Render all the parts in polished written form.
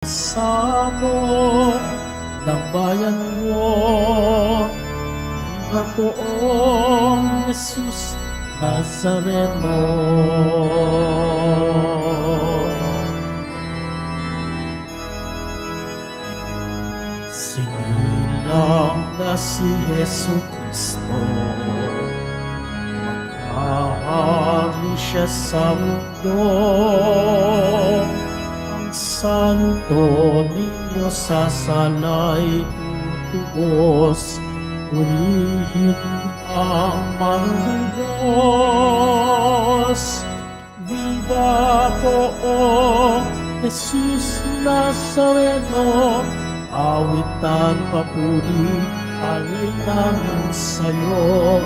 Sabot ng bayan mo, ang poong Jesus Nazareno. Sinilang na si Jesu Cristo, maghahari siya sa mundo. Santo Niño sasalay tutubos, purihin ang manlubos. Viva poong Jesus Nazareno, awitan papuri, alay namin sa'yo.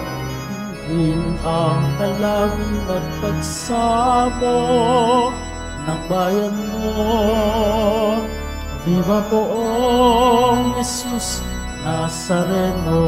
Dinggin ang talangin at pagsamo ng bayan mo. Viva poong Jesus Nazareno.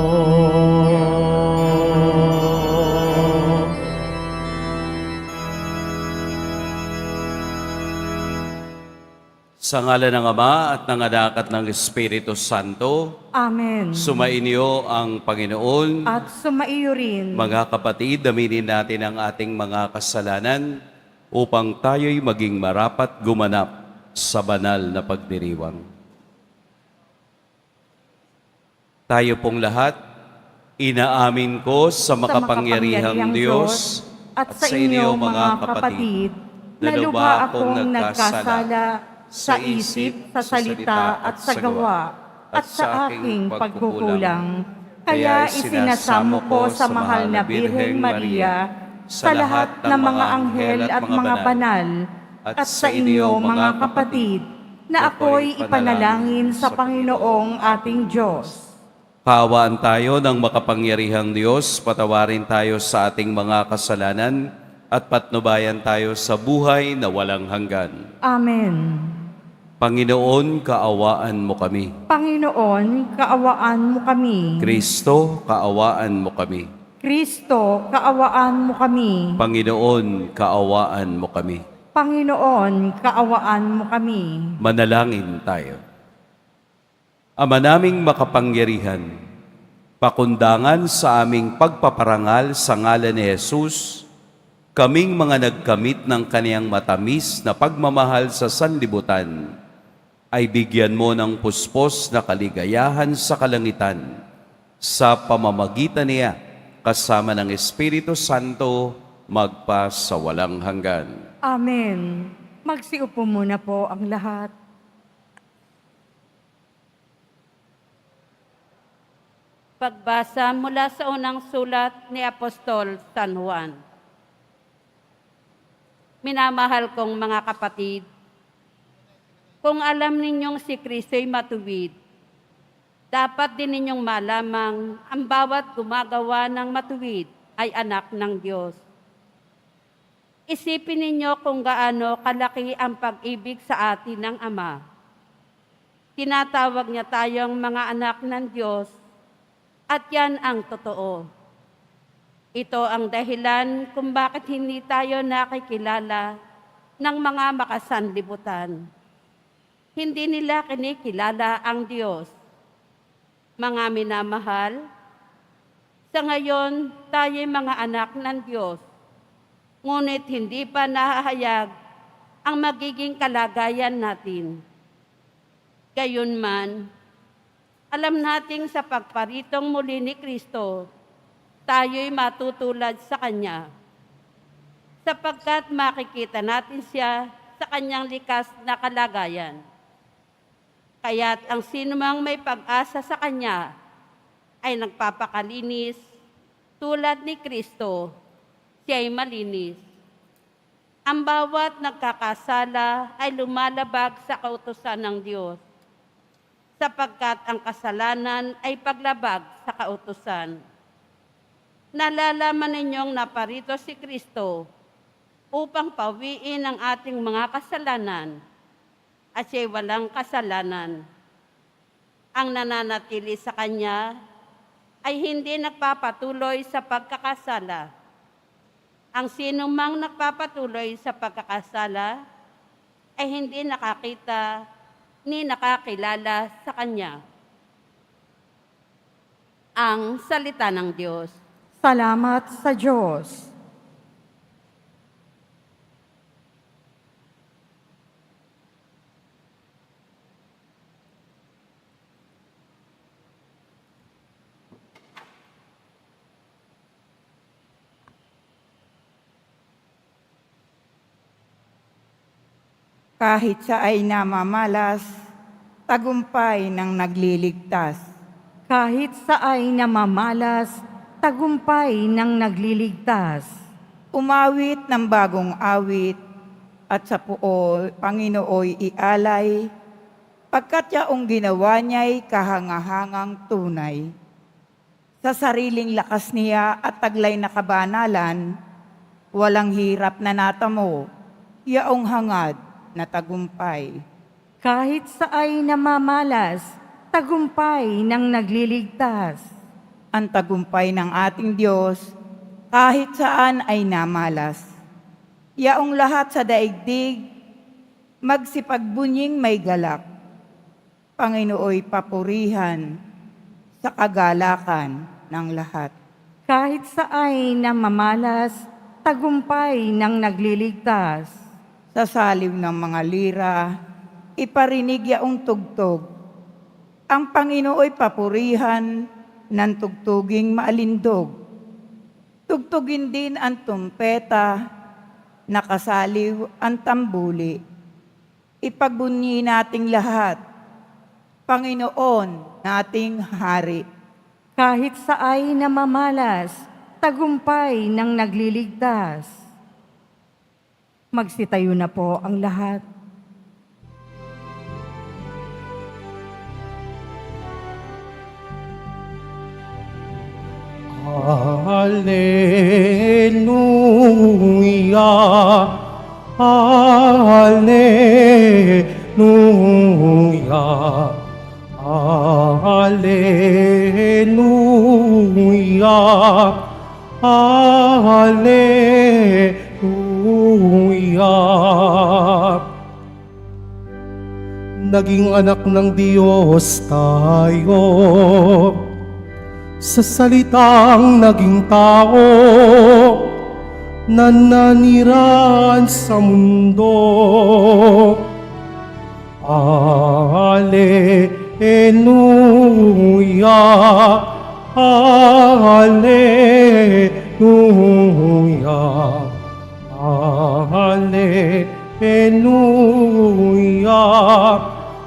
Sa ngalan ng Ama at ng Anak at ng Espiritu Santo, Amen. sumainyo ang Panginoon. At sumaiyo rin. Mga kapatid, aminin natin ang ating mga kasalanan upang tayo'y maging marapat gumanap sa banal na pagdiriwang. Tayo pong lahat, inaamin ko sa makapangyarihang Diyos at sa inyo mga kapatid, na lubha akong nagkasala sa isip, sa salita at sa gawa, at sa aking pagkukulang. Kaya isinasamo ko sa mahal na Birheng Maria, sa lahat ng mga anghel at mga banal, at sa inyo mga kapatid, na ako'y ipanalangin sa Panginoong ating Diyos. Kaawaan tayo ng makapangyarihang Diyos, patawarin tayo sa ating mga kasalanan, at patnubayan tayo sa buhay na walang hanggan. Amen. Panginoon, kaawaan mo kami. Panginoon, kaawaan mo kami. Kristo, kaawaan mo kami. Kristo, kaawaan mo kami. Panginoon, kaawaan mo kami. Panginoon, kaawaan mo kami. Manalangin tayo. Ama naming makapangyarihan, pakundangan sa aming pagpaparangal sa ngalan ni Jesus, kaming mga nagkamit ng kaniyang matamis na pagmamahal sa sanlibutan, ay bigyan mo ng puspos na kaligayahan sa kalangitan sa pamamagitan niya kasama ng Espiritu Santo magpa sa walang hanggan. Amen. Magsiupo muna po ang lahat. Pagbasa mula sa unang sulat ni Apostol San Juan. Minamahal kong mga kapatid, kung alam ninyong si Kristo'y matuwid, dapat din ninyong malamang ang bawat gumagawa ng matuwid ay anak ng Diyos. Isipin ninyo kung gaano kalaki ang pag-ibig sa atin ng Ama. Tinatawag niya tayong mga anak ng Diyos at yan ang totoo. Ito ang dahilan kung bakit hindi tayo nakikilala ng mga makasanlibutan. Hindi nila kinikilala ang Diyos. Mga minamahal, sa ngayon tayo'y mga anak ng Diyos, ngunit hindi pa nahahayag ang magiging kalagayan natin. Gayunman, alam nating sa pagparitong muli ni Kristo, tayo'y matutulad sa Kanya, sapagkat makikita natin siya sa Kanyang likas na kalagayan. Kaya't ang sinumang may pag-asa sa Kanya ay nagpapakalinis tulad ni Kristo, siya'y malinis. Ang bawat nagkakasala ay lumalabag sa kautusan ng Diyos, sapagkat ang kasalanan ay paglabag sa kautusan. Nalalaman ninyong naparito si Kristo upang pawiin ang ating mga kasalanan at siya'y walang kasalanan. Ang nananatili sa Kanya ay hindi nagpapatuloy sa pagkakasala. Ang sinumang nagpapatuloy sa pagkakasala ay hindi nakakita ni nakakilala sa Kanya. Ang salita ng Diyos. Salamat sa Diyos. Kahit sa ay namamalas, tagumpay ng nagliligtas. Kahit sa ay namamalas, tagumpay ng nagliligtas. Umawit ng bagong awit, at sa puo, Panginooy ialay, pagkat yaong ginawa niya'y kahangahangang tunay. Sa sariling lakas niya at taglay na kabanalan, walang hirap na natamo, yaong hangad na tagumpay. Kahit sa ay namamalas, tagumpay ng nagliligtas. Ang tagumpay ng ating Diyos, kahit saan ay namalas. Yaong lahat sa daigdig, magsipagbunying may galak. Panginooy papurihan sa kagalakan ng lahat. Kahit sa ay namamalas, tagumpay ng nagliligtas. Sa saliw ng mga lira, iparinig yaong tugtog. Ang Panginooy papurihan ng tugtuging maalindog. Tugtugin din ang tumpeta, nakasaliw ang tambuli. Ipagbunyi nating lahat, Panginoon nating Hari. Kahit sa ay namamalas, tagumpay ng nagliligtas. Magsitayo na po ang lahat. Hallelujah, Hallelujah, Hallelujah, Hallelujah. Naging anak ng Diyos tayo, sa salitang naging tao, na nanirahan sa mundo. Hallelujah, Hallelujah, Hallelujah,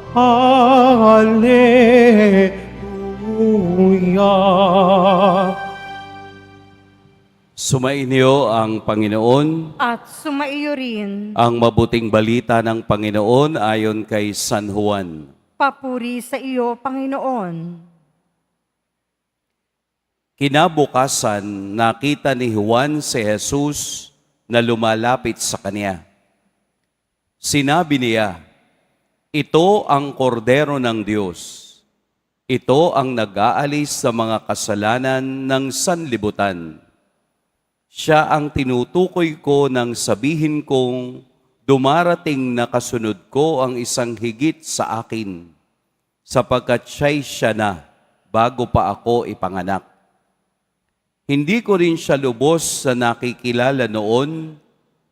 Hallelujah. Sumainyo ang Panginoon. At sumaiyo rin, Ang mabuting balita ng Panginoon ayon kay San Juan. papuri sa iyo, Panginoon. Kinabukasan, nakita ni Juan si Jesus na lumalapit sa kanya. Sinabi niya, "Ito ang kordero ng Diyos. Ito ang nag-aalis sa mga kasalanan ng sanlibutan." Siya ang tinutukoy ko nang sabihin kong dumarating na kasunod ko ang isang higit sa akin, sapagkat siya na bago pa ako ipanganak. Hindi ko rin siya lubos sa nakikilala noon,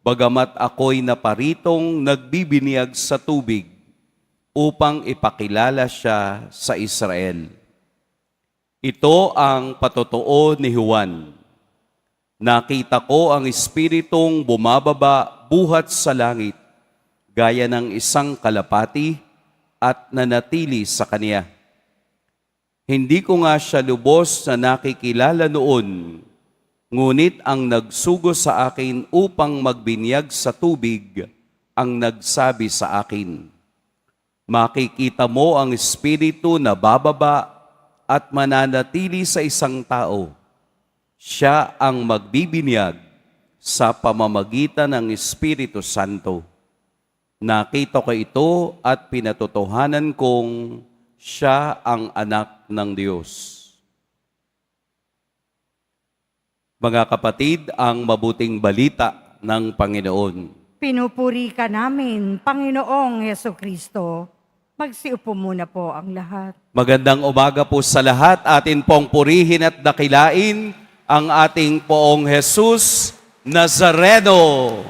bagamat ako'y naparitong nagbibinyag sa tubig upang ipakilala siya sa Israel. Ito ang patotoo ni Juan. Nakita ko ang Espiritong bumababa buhat sa langit, gaya ng isang kalapati at nanatili sa kanya. Hindi ko nga siya lubos na nakikilala noon, ngunit ang nagsugo sa akin upang magbinyag sa tubig ang nagsabi sa akin, "Makikita mo ang Espiritu na bababa at mananatili sa isang tao. Siya ang magbibinyag sa pamamagitan ng Espiritu Santo. Nakita ko ito at pinatotohanan kong siya ang anak ng Diyos." Mga kapatid, ang mabuting balita ng Panginoon. Pinupuri ka namin, Panginoong Hesukristo. Magsiupo muna po ang lahat. Magandang umaga po sa lahat. Atin pong purihin at dakilain ang ating Poong Jesus Nazareno.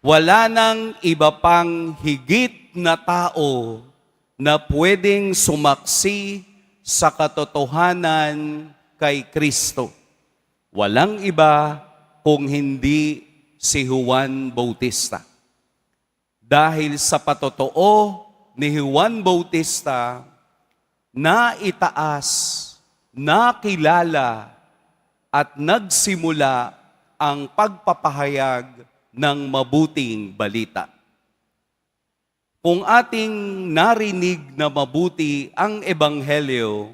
Wala nang iba pang higit na tao na pwedeng sumaksi sa katotohanan kay Kristo. Walang iba kung hindi si Juan Bautista. Dahil sa patotoo ni Juan Bautista, naitaas, nakilala, at nagsimula ang pagpapahayag ng mabuting balita. Kung ating narinig na mabuti ang Ebanghelyo,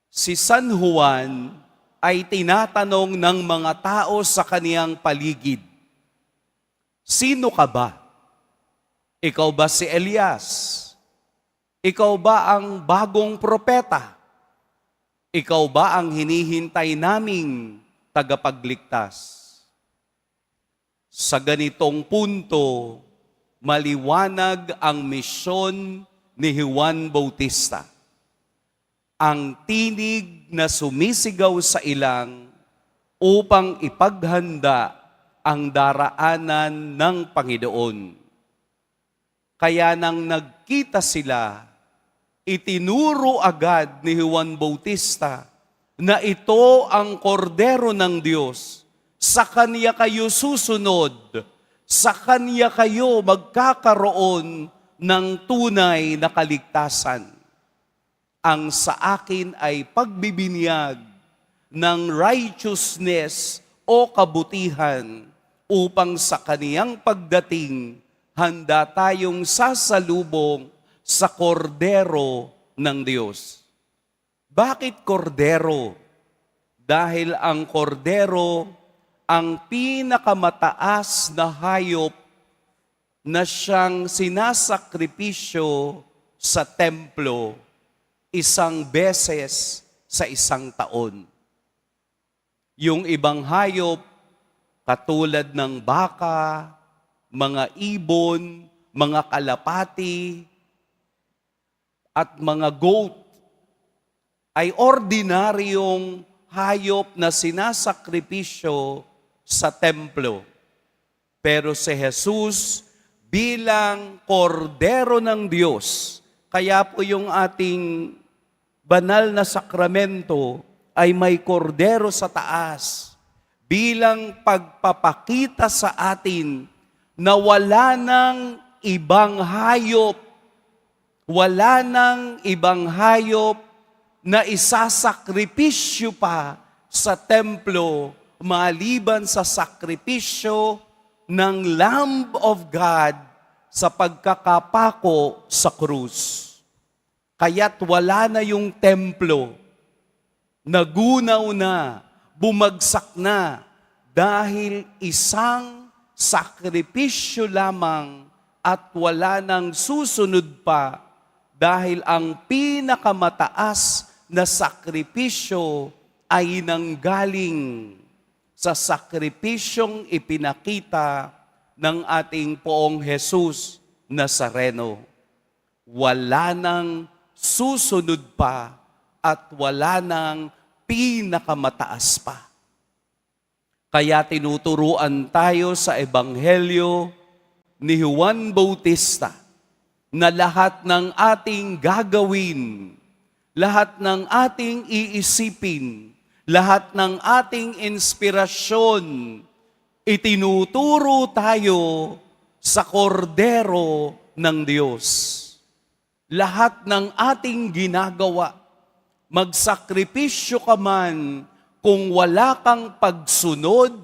si San Juan ay tinatanong ng mga tao sa kaniyang paligid, "Sino ka ba? Ikaw ba si Elias? Ikaw ba ang bagong propeta? Ikaw ba ang hinihintay naming tagapagligtas?" Sa ganitong punto, maliwanag ang misyon ni Juan Bautista. Ang tinig na sumisigaw sa ilang upang ipaghanda ang daraanan ng Panginoon. Kaya nang nagkita sila, itinuro agad ni Juan Bautista na ito ang kordero ng Diyos. Sa Kanya kayo susunod, sa Kanya kayo magkakaroon ng tunay na kaligtasan. Ang sa akin ay pagbibinyag ng righteousness o kabutihan upang sa Kaniyang pagdating handa tayong sasalubong sa kordero ng Diyos. Bakit kordero? Dahil ang kordero ang pinakamataas na hayop na siyang sinasakripisyo sa templo isang beses sa isang taon. Yung ibang hayop, katulad ng baka, mga ibon, mga kalapati, at mga goat, ay ordinaryong hayop na sinasakripisyo sa templo. Pero si Jesus bilang kordero ng Diyos, kaya po yung ating banal na sakramento ay may kordero sa taas bilang pagpapakita sa atin na wala nang ibang hayop, na isasakripisyo pa sa templo maliban sa sakripisyo ng Lamb of God sa pagkakapako sa krus. Kaya't wala na yung templo, nagunaw na, bumagsak na, dahil isang sakripisyo lamang at wala nang susunod pa, dahil ang pinakamataas na sakripisyo ay nanggaling sa sakripisyong ipinakita ng ating Poong Jesus Nazareno. Wala nang susunod pa at wala nang pinakamataas pa. Kaya tinuturuan tayo sa Ebanghelyo ni Juan Bautista na lahat ng ating gagawin, lahat ng ating iisipin, lahat ng ating inspirasyon, itinuturo tayo sa kordero ng Diyos. Lahat ng ating ginagawa, magsakripisyo ka man, kung wala kang pagsunod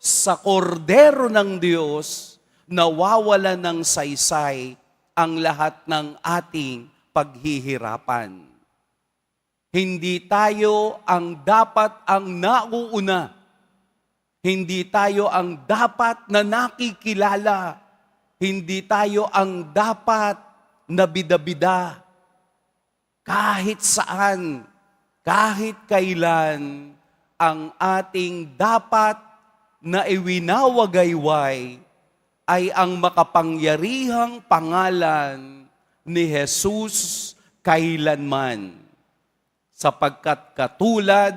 sa kordero ng Diyos, nawawala ng saysay ang lahat ng ating paghihirapan. Hindi tayo ang dapat ang nauuna. Hindi tayo ang dapat na nakikilala. Hindi tayo ang dapat na bida-bida. Kahit saan, kahit kailan, ang ating dapat na iwinawagayway ay ang makapangyarihang pangalan ni Jesus kailanman. Sapagkat katulad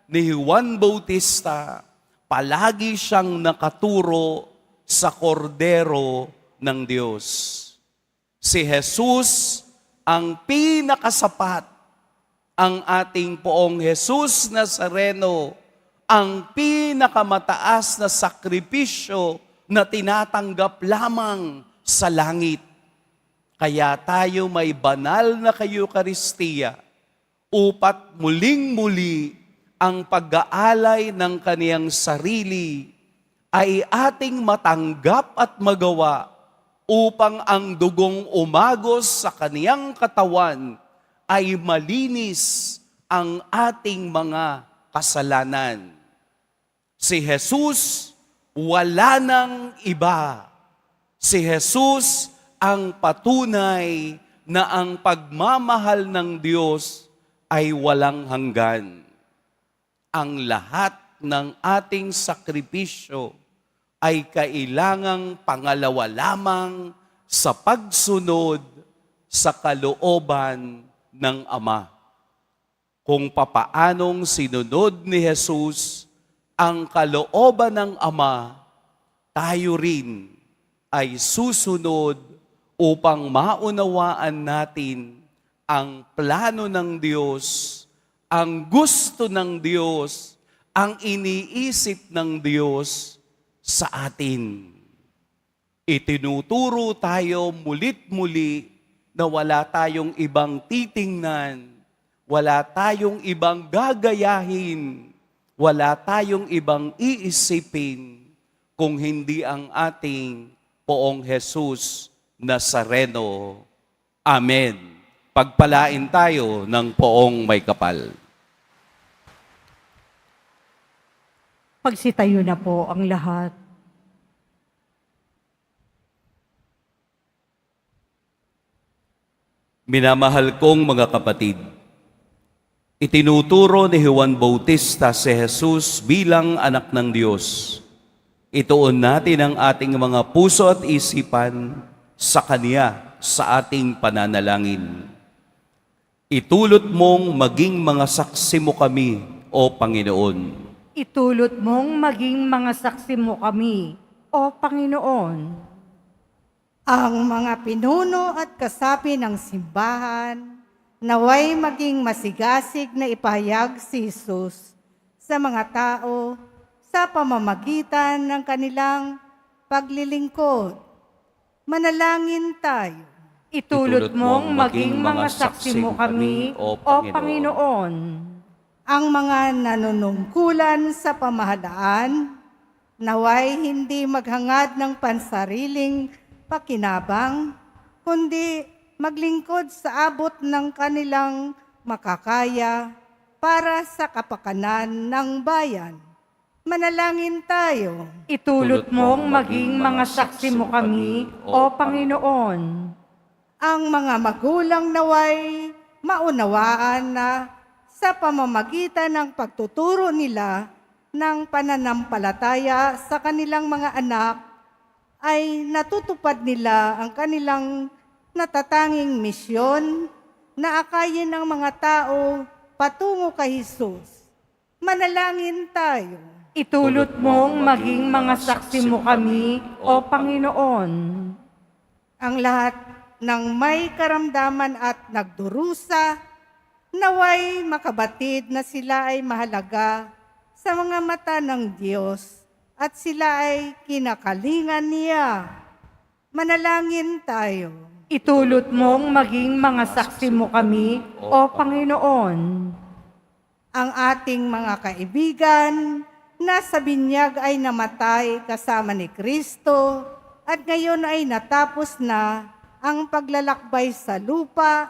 ni Juan Bautista, palagi siyang nakaturo sa kordero ng Diyos. Si Jesus ang pinakasapat, ang ating Poong Jesus Nazareno, ang pinakamataas na sakripisyo na tinatanggap lamang sa langit. Kaya tayo may banal na Eucharistia upat muling-muli ang pag-aalay ng kaniyang sarili ay ating matanggap at magawa upang ang dugong umagos sa kaniyang katawan ay malinis ang ating mga kasalanan. Si Jesus, wala nang iba. Si Jesus ang patunay na ang pagmamahal ng Diyos ay walang hanggan. Ang lahat ng ating sakripisyo ay kailangang pangalawa lamang sa pagsunod sa kalooban ng Ama. Kung papaanong sinunod ni Jesus ang kalooban ng Ama, tayo rin ay susunod upang maunawaan natin ang plano ng Diyos, ang gusto ng Diyos, ang iniisip ng Diyos sa atin. Itinuturo tayo mulit-muli na wala tayong ibang titingnan, wala tayong ibang gagayahin, wala tayong ibang iisipin kung hindi ang ating Poong Jesus Nazareno. Amen. Pagpalain tayo ng Poong may kapal. Pagsitayo na po ang lahat. Minamahal kong mga kapatid, itinuturo ni Juan Bautista si Jesus bilang anak ng Diyos. Ituon natin ang ating mga puso at isipan sa Kanya sa ating pananalangin. Itulot mong maging mga saksi mo kami, O Panginoon. Itulot mong maging mga saksi mo kami, O Panginoon. Ang mga pinuno at kasapi ng simbahan, naway maging masigasig na ipahayag si Jesus sa mga tao sa pamamagitan ng kanilang paglilingkod. Manalangin tayo. Itulot mong maging mga saksi mo kami, O Panginoon. Ang mga nanunungkulan sa pamahalaan, naway hindi maghangad ng pansariling pakinabang, kundi maglingkod sa abot ng kanilang makakaya para sa kapakanan ng bayan. Manalangin tayo. Itulot mong maging mga saksi mo kami, O Panginoon. Ang mga magulang naway maunawaan na sa pamamagitan ng pagtuturo nila ng pananampalataya sa kanilang mga anak ay natutupad nila ang kanilang natatanging misyon na akayin ng mga tao patungo kay Jesus. Manalangin tayo. Itulot mong maging mga saksi mo kami, O Panginoon. Ang lahat ng may karamdaman at nagdurusa, naway makabatid na sila ay mahalaga sa mga mata ng Diyos at sila ay kinakalingan niya. Manalangin tayo. Itulot mong maging mga saksi mo kami, O Panginoon. Ang ating mga kaibigan na sa binyag ay namatay kasama ni Kristo at ngayon ay natapos na ang paglalakbay sa lupa,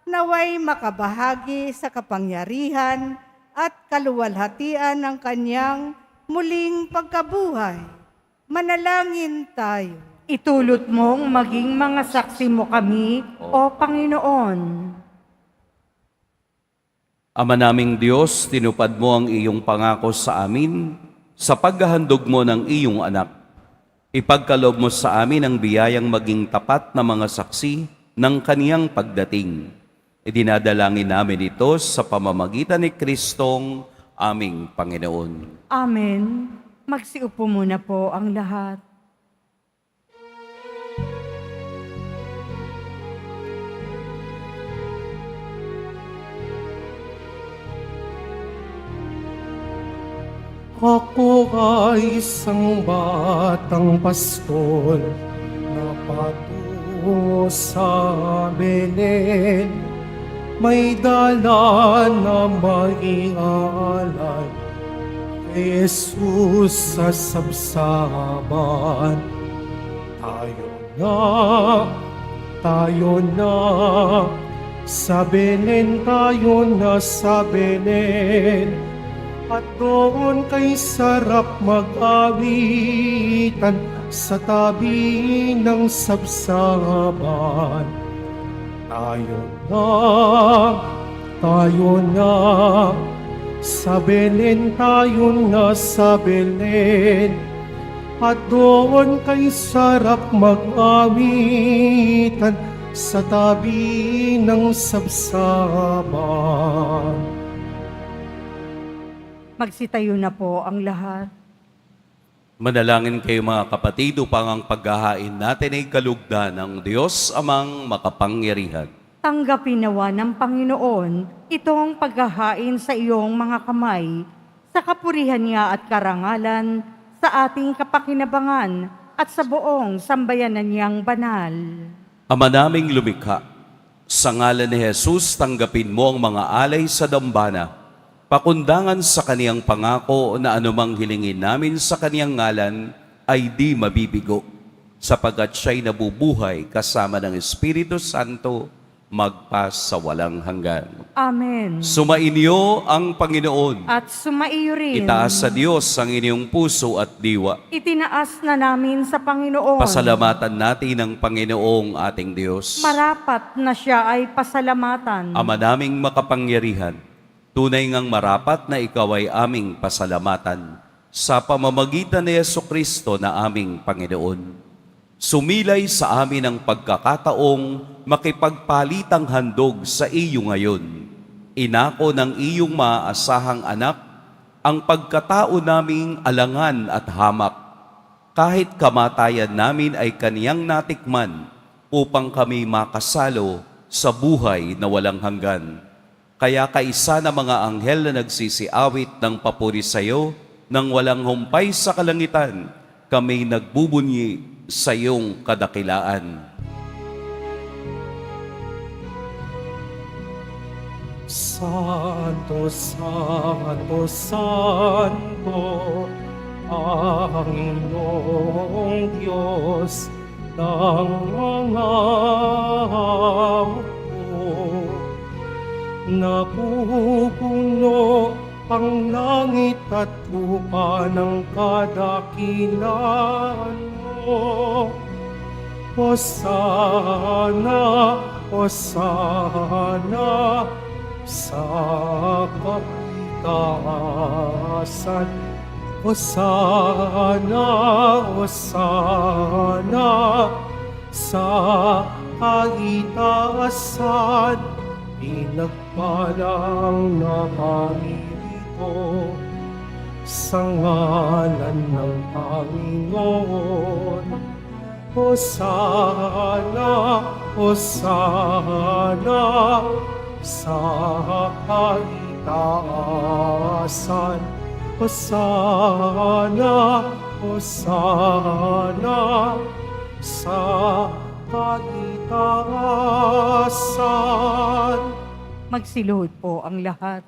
naway makabahagi sa kapangyarihan at kaluwalhatian ng kanyang muling pagkabuhay. Manalangin tayo. Itulot mong maging mga saksi mo kami, O Panginoon. Ama naming Diyos, tinupad mo ang iyong pangako sa amin sa paghahandog mo ng iyong anak. Ipagkaloob mo sa amin ang biyayang maging tapat na mga saksi ng kaniyang pagdating. Idinadalangin namin ito sa pamamagitan ni Kristong aming Panginoon. Amen. Magsiupo muna po ang lahat. Ako ay isang batang pastol na patungo sa Belen. May dala na maialay kay Jesus sa sabsaban. Tayo na, sa Belen tayo na sa Belen. At doon kay sarap mag-awitan sa tabi ng sabsaban. Tayo na, sa Belen tayo na sa Belen. At doon kay sarap mag-awitan sa tabi ng sabsaban. Magsitayo na po ang lahat. Manalangin kayo mga kapatid upang ang paghahain natin ay kalugdan ng Diyos amang makapangyarihan. Tanggapin nawa ng Panginoon itong paghahain sa iyong mga kamay, sa kapurihan niya at karangalan, sa ating kapakinabangan at sa buong sambayanan niyang banal. Ama naming lumikha, sa ngalan ni Jesus tanggapin mo ang mga alay sa dambana, pakundangan sa kaniyang pangako na anumang hilingin namin sa kaniyang ngalan ay di mabibigo, sapagkat siya'y nabubuhay kasama ng Espiritu Santo magpas sa walang hanggan. Amen. Sumainyo ang Panginoon. At sumaiyo rin. Itaas sa Diyos ang inyong puso at diwa. Itinaas na namin sa Panginoon. Pasalamatan natin ang Panginoong ating Diyos. Marapat na siya ay pasalamatan. Ama naming makapangyarihan, tunay ngang marapat na ikaw ay aming pasalamatan sa pamamagitan ni Jesucristo na aming Panginoon. Sumilay sa amin ang pagkakataong makipagpalitang handog sa iyo ngayon. Inako ng iyong maaasahang anak ang pagkatao naming alangan at hamak. Kahit kamatayan namin ay kaniyang natikman upang kami makasalo sa buhay na walang hanggan. Kaya kaisa na mga anghel na nagsisiawit ng papuri sa iyo nang walang humpay sa kalangitan, kami nagbubunyi sa iyong kadakilaan. Santo, Santo, Santo, Panginoong Diyos ng mga hukbo. Napupuno ang langit at lupa ng kadakilaan mo. Hosana, Hosana sa kapitaasan. Hosana, Hosana sa kaitaasan. Pinagpalang naparirito sa ngalan ng Panginoon. Hosana, Hosana sa kaitaasan. Hosana, Hosana sa kaitaasan. Magsiluhod po ang lahat.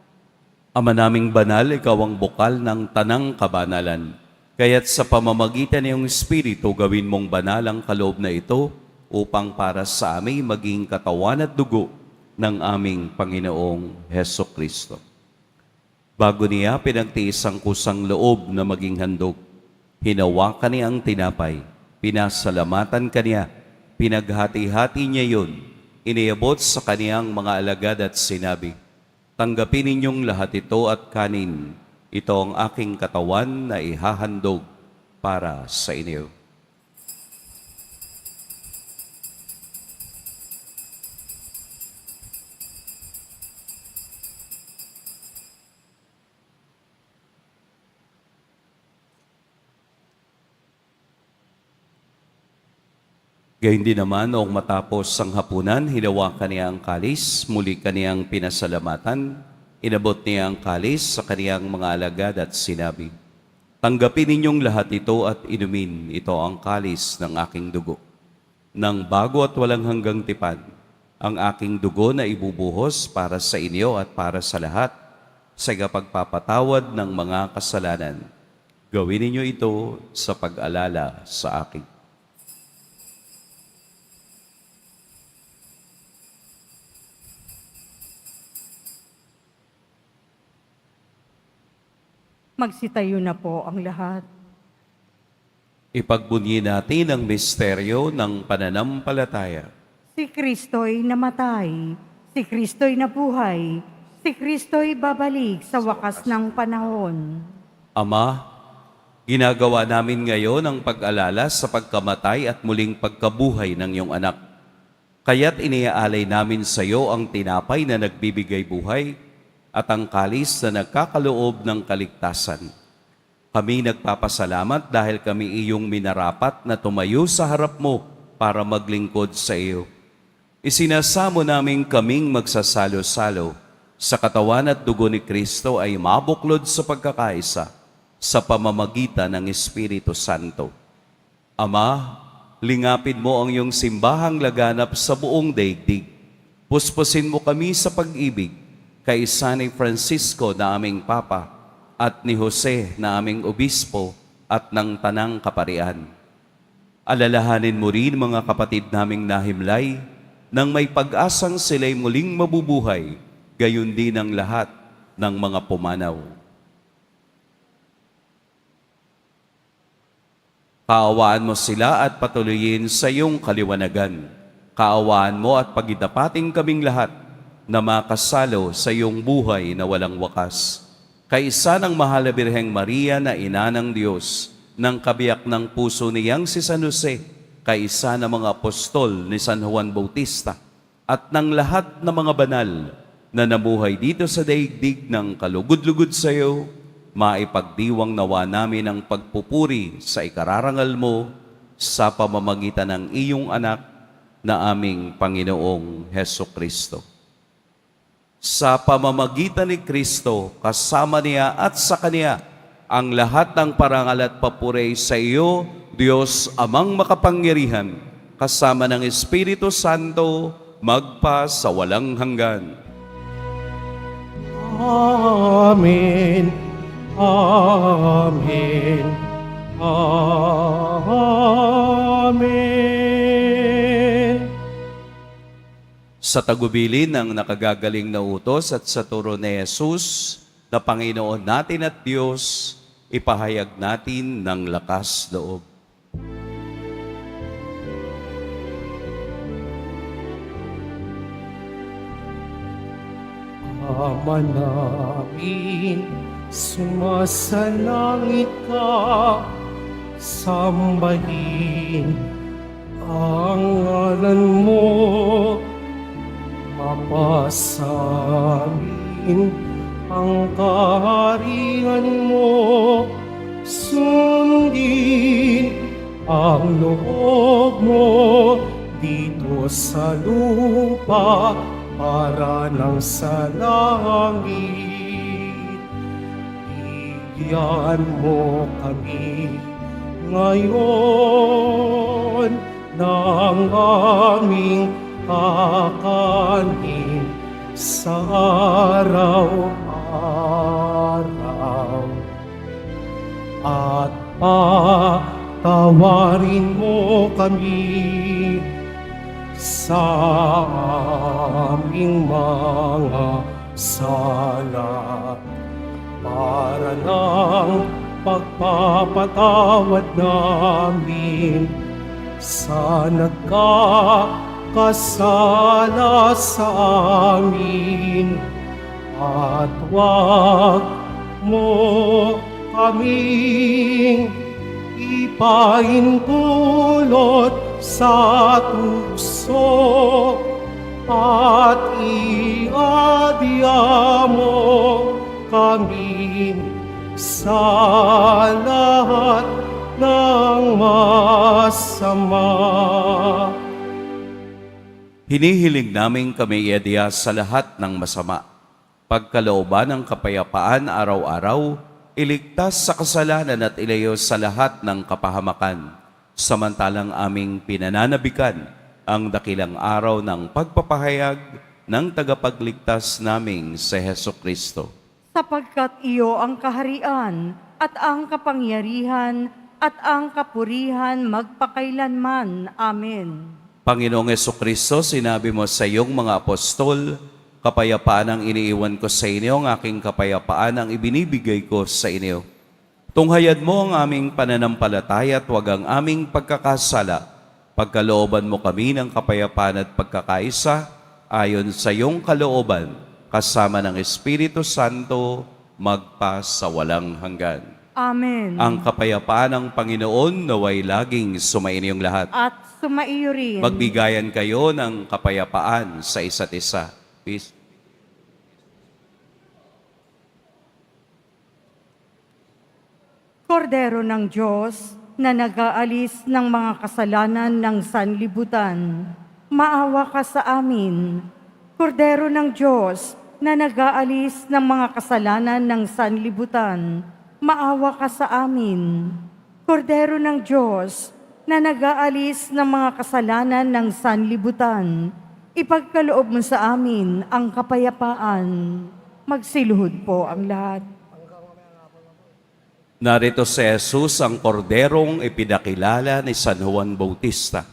Ama naming banal, ikaw ang bukal ng tanang kabanalan. Kaya't sa pamamagitan ng iyong Espiritu, gawin mong banal ang kaloob na ito upang para sa amin maging katawan at dugo ng aming Panginoong Heso Kristo. Bago niya pinagtiis ang kusang loob na maging handog, hinawakan niya ang tinapay, pinasalamatan kaniya, pinaghati-hati niya yun, iniabot sa kaniyang mga alagad at sinabi, "Tanggapin ninyong lahat ito at kanin. Ito ang aking katawan na ihahandog para sa inyo." Gayun din naman, noong matapos ang hapunan, hinawakan niya ang kalis, muli kaniyang pinasalamatan, inabot niya ang kalis sa kaniyang mga alagad at sinabi, "Tanggapin ninyong lahat ito at inumin, ito ang kalis ng aking dugo. Nang bago at walang hanggang tipan, ang aking dugo na ibubuhos para sa inyo at para sa lahat, sa pagpapatawad ng mga kasalanan. Gawin ninyo ito sa pag-alala sa akin." Magsitayo na po ang lahat. Ipagbunyi natin ang misteryo ng pananampalataya. Si Kristo'y namatay, si Kristo'y nabuhay, si Kristo'y babalik sa wakas ng panahon. Ama, ginagawa namin ngayon ang pag-alala sa pagkamatay at muling pagkabuhay ng iyong anak. Kaya't iniaalay namin sa iyo ang tinapay na nagbibigay buhay at ang kalis na nagkakaloob ng kaligtasan. Kami nagpapasalamat dahil kami iyong minarapat na tumayo sa harap mo para maglingkod sa iyo. Isinasamo namin kaming magsasalo-salo sa katawan at dugo ni Kristo ay mabuklod sa pagkakaisa sa pamamagitan ng Espiritu Santo. Ama, lingapin mo ang iyong simbahang laganap sa buong daigdig. Puspusin mo kami sa pag-ibig kay San Francisco na aming Papa at ni Jose na aming Obispo at ng Tanang Kaparian. Alalahanin mo rin mga kapatid naming nahimlay nang may pag-asang sila'y muling mabubuhay, gayon din ang lahat ng mga pumanaw. Kaawaan mo sila at patuloyin sa iyong kaliwanagan. Kaawaan mo at pagidapating kaming lahat na makasalo sa iyong buhay na walang wakas. Kaisa ng mahal na Birheng Maria na ina ng Diyos, ng kabiyak ng puso niyang si San Jose, kaisa ng mga apostol ni San Juan Bautista, at ng lahat ng mga banal na namuhay dito sa daigdig ng kalugod-lugod sa iyo, maipagdiwang nawa namin ang pagpupuri sa ikararangal mo sa pamamagitan ng iyong anak na aming Panginoong Heso Kristo. Sa pamamagitan ni Kristo, kasama niya at sa Kanya, ang lahat ng parangal at papuri sa iyo, Diyos Amang makapangyarihan, kasama ng Espiritu Santo, magpa sa walang hanggan. Amen. Amen. Amen. Sa tagubilin ng nakagagaling na utos at sa turo ni Jesus, na Panginoon natin at Diyos, ipahayag natin ng lakas loob. Ama namin, sumasalangit ka, sambahin ang ngalan mo, mapasamin ang kaharian mo, sundin ang loob mo dito sa lupa para ng sa langit. Bigyan mo kami ngayon ng aming kakanin sa araw-araw, at patawarin mo kami sa aming mga sala, para ng pagpapatawad namin sa nagkakasala sa amin, at huwag mo kaming ipahintulot sa tukso, at iadya mo kami sa lahat ng masama. Hinihiling namin kami iadya sa lahat ng masama. Pagkalooban ng kapayapaan araw-araw, iligtas sa kasalanan at ilayo sa lahat ng kapahamakan. Samantalang aming pinananabikan ang dakilang araw ng pagpapahayag ng tagapagligtas naming si Heso Kristo. Sapagkat iyo ang kaharian at ang kapangyarihan at ang kapurihan magpakailanman. Amen. Panginoong Jesucristo, sinabi mo sa iyong mga apostol, kapayapaan ang iniiwan ko sa inyo, ang aking kapayapaan ang ibinibigay ko sa inyo. Tunghayad mo ang aming pananampalataya at huwag ang aming pagkakasala. Pagkalooban mo kami ng kapayapaan at pagkakaisa, ayon sa iyong kalooban, kasama ng Espiritu Santo, magpa sa walang hanggan. Amen. Ang kapayapaan ng Panginoon naway laging sumainyong lahat. At sumaiyo rin. Magbigayan kayo ng kapayapaan sa isa't isa. Peace. Kordero ng Diyos na nag-aalis ng mga kasalanan ng sanlibutan, maawa ka sa amin. Kordero ng Diyos na nag-aalis ng mga kasalanan ng sanlibutan, maawa ka sa amin. Kordero ng Diyos na nag-aalis ng mga kasalanan ng sanlibutan, ipagkaloob mo sa amin ang kapayapaan. Magsiluhod po ang lahat. Narito si Jesus, ang korderong ipinakilala ni San Juan Bautista.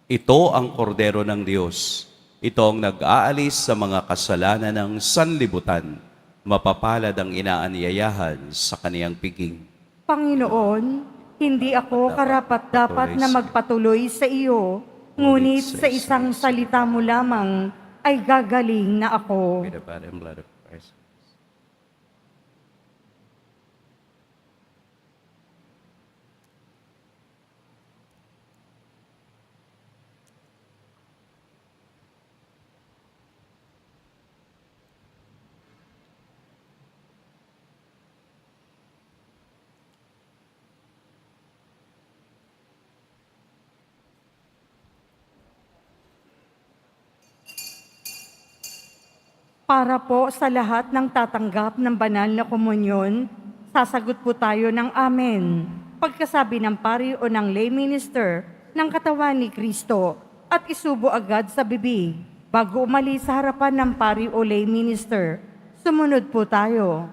Ito ang kordero ng Diyos. Ito ang nag-aalis sa mga kasalanan ng sanlibutan. Mapapalad ang inaanyayahan sa kaniyang piging. Panginoon, hindi ako karapat-dapat na magpatuloy sa iyo, ngunit sa isang salita mo lamang ay gagaling na ako. With the body and blood of Christ. Para po sa lahat ng tatanggap ng banal na komunyon, sasagot po tayo ng Amen. Pagkasabi ng pari o ng lay minister ng katawan ni Kristo at isubo agad sa bibig bago umalis sa harapan ng pari o lay minister. Sumunod po tayo.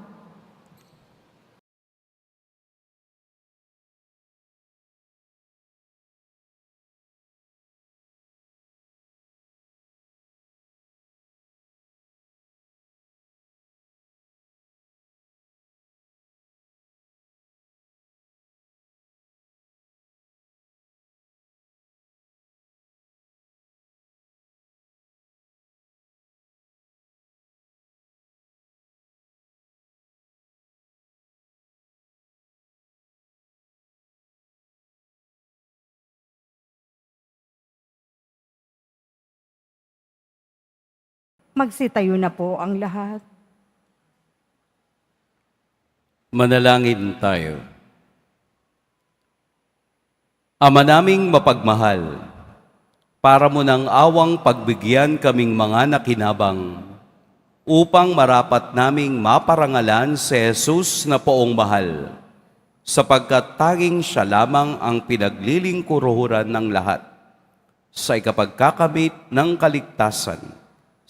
Magsitayo na po ang lahat. Manalangin tayo. Ama naming mapagmahal, para mo ng awang pagbigyan kaming mga nakinabang, upang marapat naming maparangalan si Jesus na poong mahal, sapagkat tanging siya lamang ang pinaglilingkuruhuran ng lahat, sa ikapagkakamit ng kaligtasan,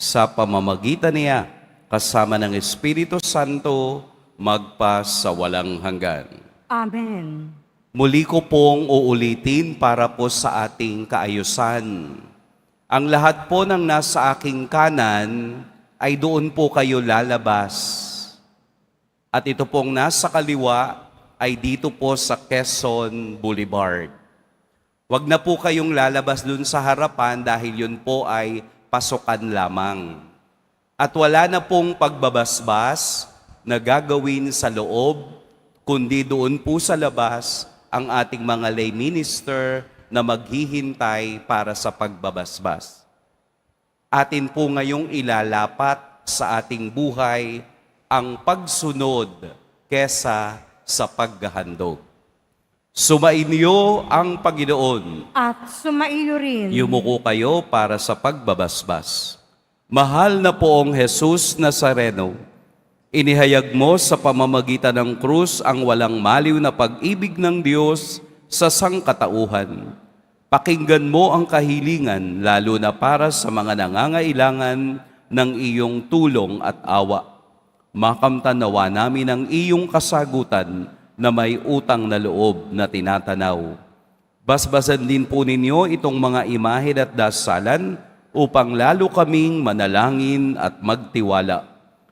sa pamamagitan niya, kasama ng Espiritu Santo, magpa sa walang hanggan. Amen. Muli ko pong uulitin para po sa ating kaayusan. Ang lahat po ng nasa aking kanan ay doon po kayo lalabas. At ito pong nasa kaliwa ay dito po sa Quezon Boulevard. Huwag na po kayong lalabas dun sa harapan dahil yun po ay pasukan lamang. At wala na pong pagbabasbas na gagawin sa loob, kundi doon po sa labas ang ating mga lay minister na maghihintay para sa pagbabasbas. Atin po ngayong ilalapat sa ating buhay ang pagsunod kesa sa paghahandog. Sumainyo ang Panginoon. At sumailo rin. Yumuko kayo para sa pagbabasbas. Mahal na poong Jesus Nazareno, inihayag mo sa pamamagitan ng krus ang walang maliw na pag-ibig ng Diyos sa sangkatauhan. Pakinggan mo ang kahilingan, lalo na para sa mga nangangailangan ng iyong tulong at awa. Makamtan nawa namin ang iyong kasagutan na may utang na loob na tinatanaw. Basbasan din po ninyo itong mga imahe at dasalan upang lalo kaming manalangin at magtiwala.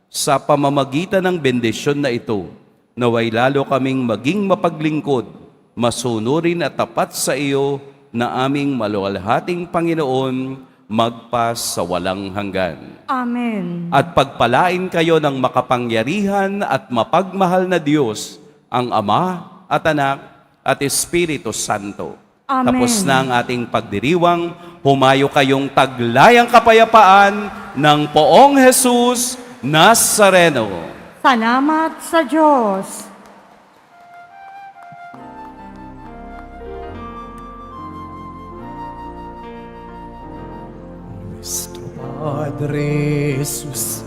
Sa pamamagitan ng bendisyon na ito, naway lalo kaming maging mapaglingkod, masunurin at tapat sa iyo na aming maluwalhating Panginoon, magpas sa walang hanggan. Amen. At pagpalain kayo ng makapangyarihan at mapagmahal na Diyos, ang Ama at Anak at Espiritu Santo. Amen. Tapos na ang ating pagdiriwang, humayo kayong taglayang kapayapaan ng poong Jesus Nazareno. Salamat sa Diyos. Nuestro Padre Jesus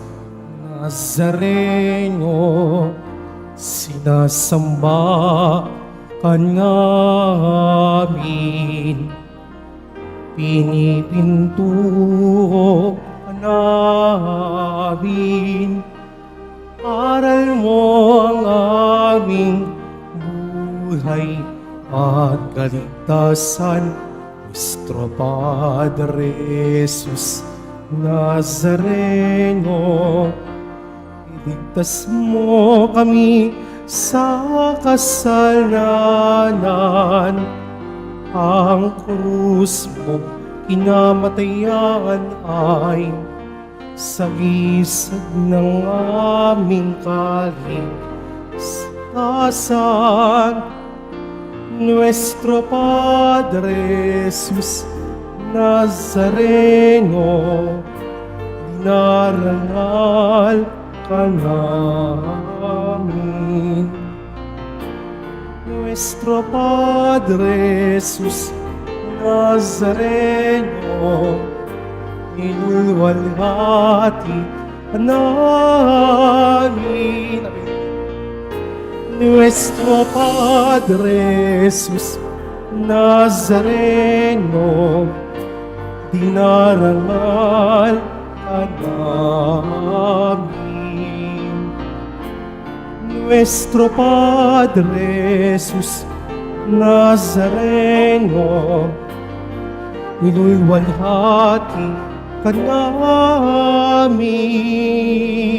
Nazareno, sinasamba ka namin, pinipinto ka namin, aral mo ang aming buhay at kaligtasan. Nuestro Padre Jesus Nazareno, iligtas mo kami sa kasalanan. Ang krus mo kinamatayan ay sagisag ng aming kaligtasan. Nuestro Padre Jesus Nazareno, dinarangal ka namin. Nuestro Padre Jesus Nazareno, inulwalhati ka namin. Nuestro Padre Jesus Nazareno, dinarangal ka namin. Nuestro Padre Jesus Nazareno, inulwalhati ka namin.